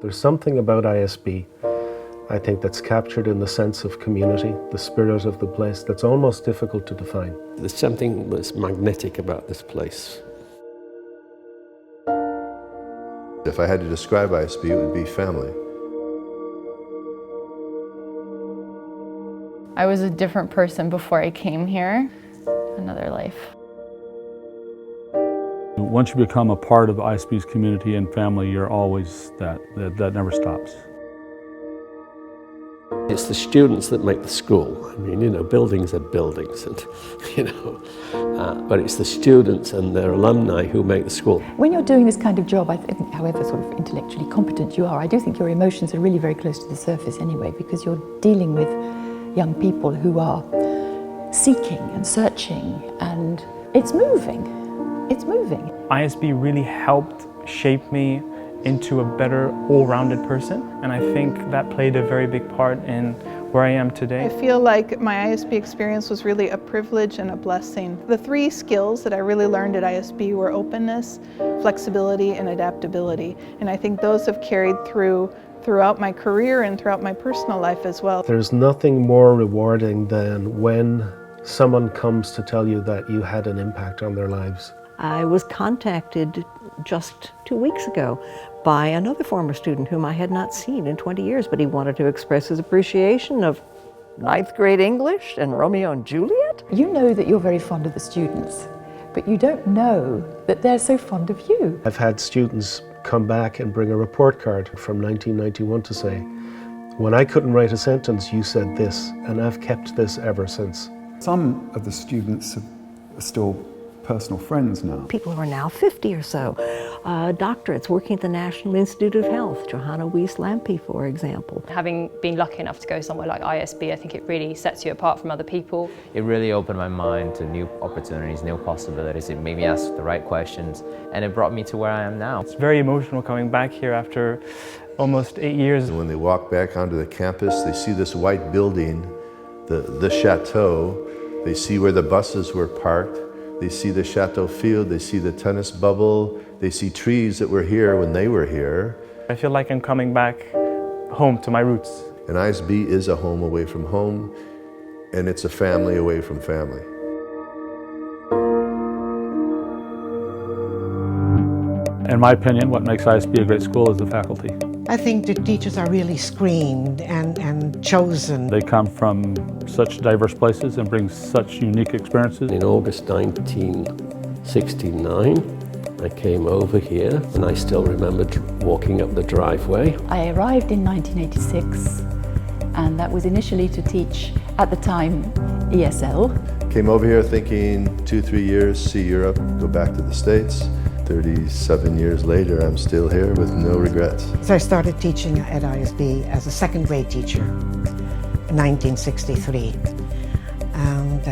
There's something about ISB, I think, that's captured in the sense of community, the spirit of the place, that's almost difficult to define. There's something that's magnetic about this place. If I had to describe ISB, it would be family. I was a different person before I came here, another life. Once you become a part of ISB's community and family, you're always that never stops. It's the students that make the school. I mean, you know, buildings are buildings, and but it's the students and their alumni who make the school. When you're doing this kind of job, I think, however sort of intellectually competent you are, I do think your emotions are really very close to the surface anyway, because you're dealing with young people who are seeking and searching, and it's moving. It's moving. ISB really helped shape me into a better, all-rounded person, and I think that played a very big part in where I am today. I feel like my ISB experience was really a privilege and a blessing. The three skills that I really learned at ISB were openness, flexibility, and adaptability, and I think those have carried throughout my career and throughout my personal life as well. There's nothing more rewarding than when someone comes to tell you that you had an impact on their lives. I was contacted just 2 weeks ago by another former student whom I had not seen in 20 years, but he wanted to express his appreciation of 9th grade English and Romeo and Juliet. You know that you're very fond of the students, but you don't know that they're so fond of you. I've had students come back and bring a report card from 1991 to say, when I couldn't write a sentence, you said this, and I've kept this ever since. Some of the students are still personal friends now. People who are now 50 or so, doctorates working at the National Institute of Health, Johanna Weiss-Lampe, for example. Having been lucky enough to go somewhere like ISB, I think it really sets you apart from other people. It really opened my mind to new opportunities, new possibilities. It made me ask the right questions, and it brought me to where I am now. It's very emotional coming back here after almost 8 years. And when they walk back onto the campus, they see this white building, the chateau. They see where the buses were parked. They see the chateau field, they see the tennis bubble, they see trees that were here when they were here. I feel like I'm coming back home to my roots. And ISB is a home away from home, and it's a family away from family. In my opinion, what makes ISB a great school is the faculty. I think the teachers are really screened and chosen. They come from such diverse places and bring such unique experiences. In August 1969, I came over here, and I still remember walking up the driveway. I arrived in 1986, and that was initially to teach, at the time, ESL. Came over here thinking 2-3 years, see Europe, go back to the States. 37 years later, I'm still here with no regrets. So I started teaching at ISB as a second grade teacher in 1963. And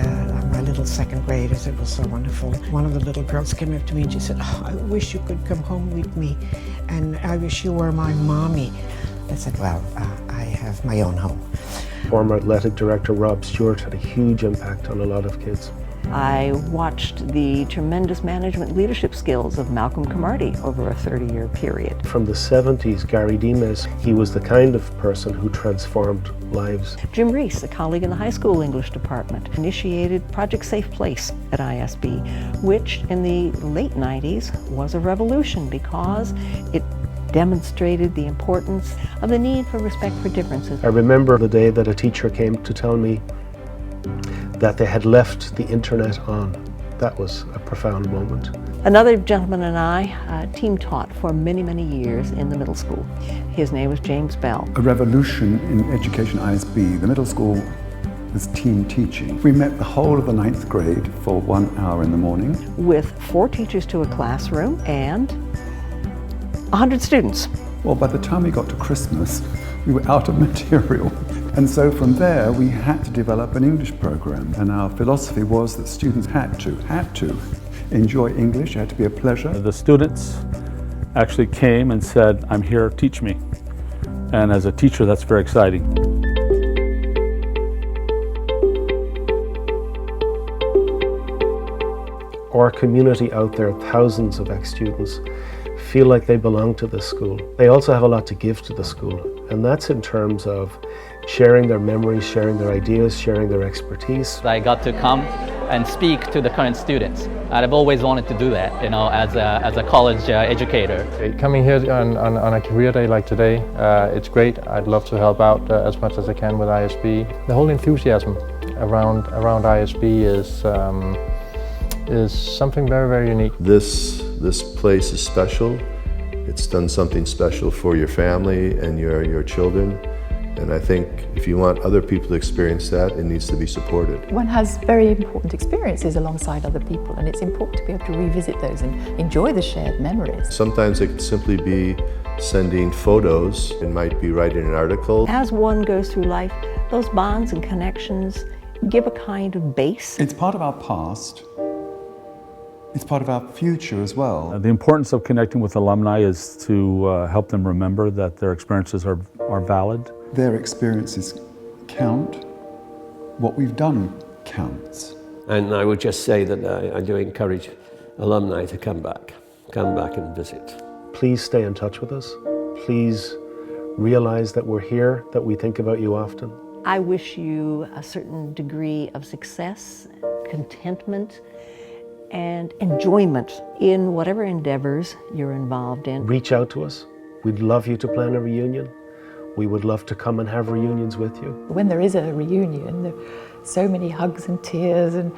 my little second graders, it was so wonderful. One of the little girls came up to me and she said, "Oh, I wish you could come home with me, and I wish you were my mommy." I said, well, I have my own home. Former athletic director Rob Stewart had a huge impact on a lot of kids. I watched the tremendous management leadership skills of Malcolm Cromartie over a 30-year period. From the 70s, Gary Demes, he was the kind of person who transformed lives. Jim Reese, a colleague in the high school English department, initiated Project Safe Place at ISB, which in the late 90s was a revolution because it demonstrated the importance of the need for respect for differences. I remember the day that a teacher came to tell me that they had left the internet on. That was a profound moment. Another gentleman and I team taught for many, many years in the middle school. His name was James Bell. A revolution in education ISB. The middle school was team teaching. We met the whole of the 9th grade for 1 hour in the morning. With 4 teachers to a classroom and 100 students. Well, by the time we got to Christmas, we were out of material. And so from there, we had to develop an English program. And our philosophy was that students had to enjoy English. It had to be a pleasure. The students actually came and said, "I'm here, teach me." And as a teacher, that's very exciting. Our community out there, thousands of ex-students, feel like they belong to this school. They also have a lot to give to the school, and that's in terms of sharing their memories, sharing their ideas, sharing their expertise. I got to come and speak to the current students. And I've always wanted to do that, you know, as a college educator. Coming here on a career day like today, it's great. I'd love to help out as much as I can with ISB. The whole enthusiasm around ISB is something very, very unique. This place is special. It's done something special for your family and your children. And I think if you want other people to experience that, it needs to be supported. One has very important experiences alongside other people, and it's important to be able to revisit those and enjoy the shared memories. Sometimes it could simply be sending photos. It might be writing an article. As one goes through life, those bonds and connections give a kind of base. It's part of our past. It's part of our future as well. The importance of connecting with alumni is to help them remember that their experiences are valid. Their experiences count. What we've done counts. And I would just say that I do encourage alumni to come back and visit. Please stay in touch with us. Please realize that we're here, that we think about you often. I wish you a certain degree of success, contentment, and enjoyment in whatever endeavors you're involved in. Reach out to us. We'd love you to plan a reunion. We would love to come and have reunions with you. When there is a reunion, there are so many hugs and tears and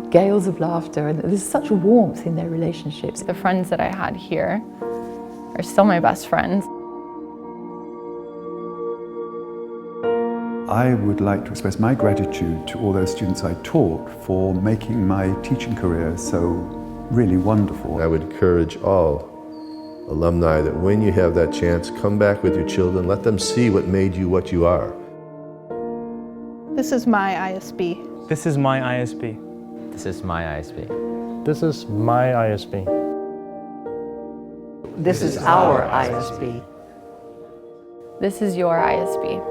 gales of laughter, and there's such warmth in their relationships. The friends that I had here are still my best friends. I would like to express my gratitude to all those students I taught for making my teaching career so really wonderful. I would encourage all alumni that when you have that chance, come back with your children, let them see what made you what you are. This is my ISB. This is my ISB. This is my ISB. This is my ISB. This is our ISB. This is your ISB.